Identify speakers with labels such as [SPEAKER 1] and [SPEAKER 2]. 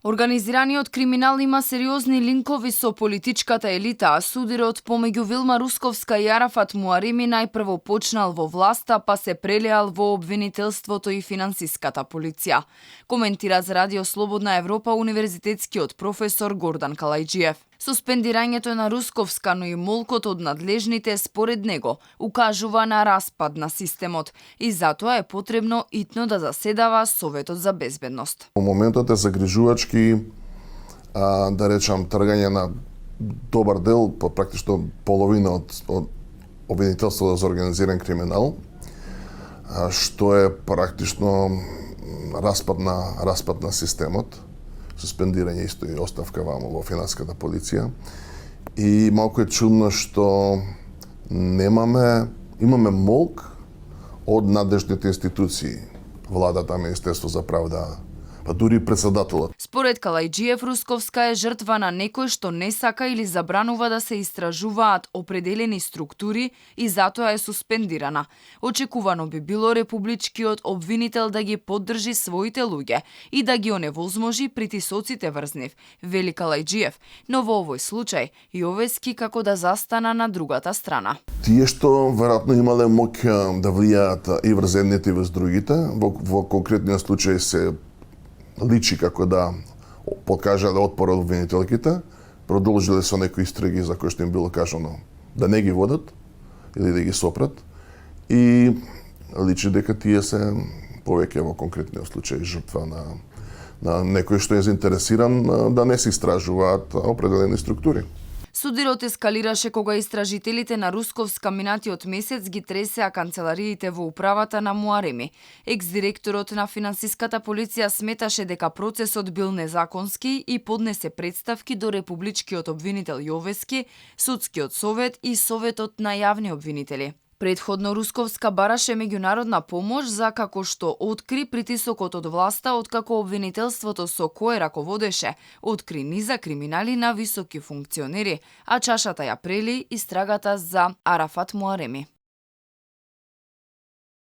[SPEAKER 1] Организираниот криминал има сериозни линкови со политичката елита, а судирот помеѓу Вилма Русковска и Арафат Муареми најпрво почнал во власта, па се прелеал во обвинителството и финансиската полиција. Коментира за Радио Слободна Европа универзитетскиот професор Гордан Калајџиев. Суспендирањето на Русковска, но и молкот од надлежните според него укажува на распад на системот и затоа е потребно итно да заседава Советот за безбедност.
[SPEAKER 2] Во моментот е загрижувачки, да речам, тргање на добар дел, практично половина од обвинителството за организиран криминал, што е практично распад на системот, суспендирање исто и оставка вамо во финансиската полиција. И малку е чудно што имаме молк од надлежните институции, владата, Министерство за правда, па дури председателот.
[SPEAKER 1] Според Калајџиев, Русковска е жртва на некој што не сака или забранува да се истражуваат определени структури и затоа е суспендирана. Очекувано би било републичкиот обвинител да ги поддржи своите луѓе и да ги оневозможи притисоците врз нив, вели Калајџиев, но во овој случај Јовески како да застана на другата страна.
[SPEAKER 2] Тие што веројатно имале моќ да влијаат и врз едните и врз другите, во конкретниот случај се личи како да покажале отпор од обвинителките, продолжиле со некои истраги за кои што им било кажано да не ги водат или да ги сопрат и личи дека тие се повеќе во конкретниот случај жртва на некој што е заинтересиран да не се истражуваат определени структури.
[SPEAKER 1] Судирот ескалираше кога истражителите на Русковска минатиот месец ги тресеа канцелариите во управата на Муареми. Екс-директорот на финансиската полиција сметаше дека процесот бил незаконски и поднесе представки до републичкиот обвинител Јовески, Судскиот совет и Советот на јавни обвинители. Предходно Русковска бараше меѓународна помош за како што откри притисокот од власта откако обвинителството со кое раководеше, откри низа криминали на високи функционери, а чашата ја прели истрагата за Арафат Муареми.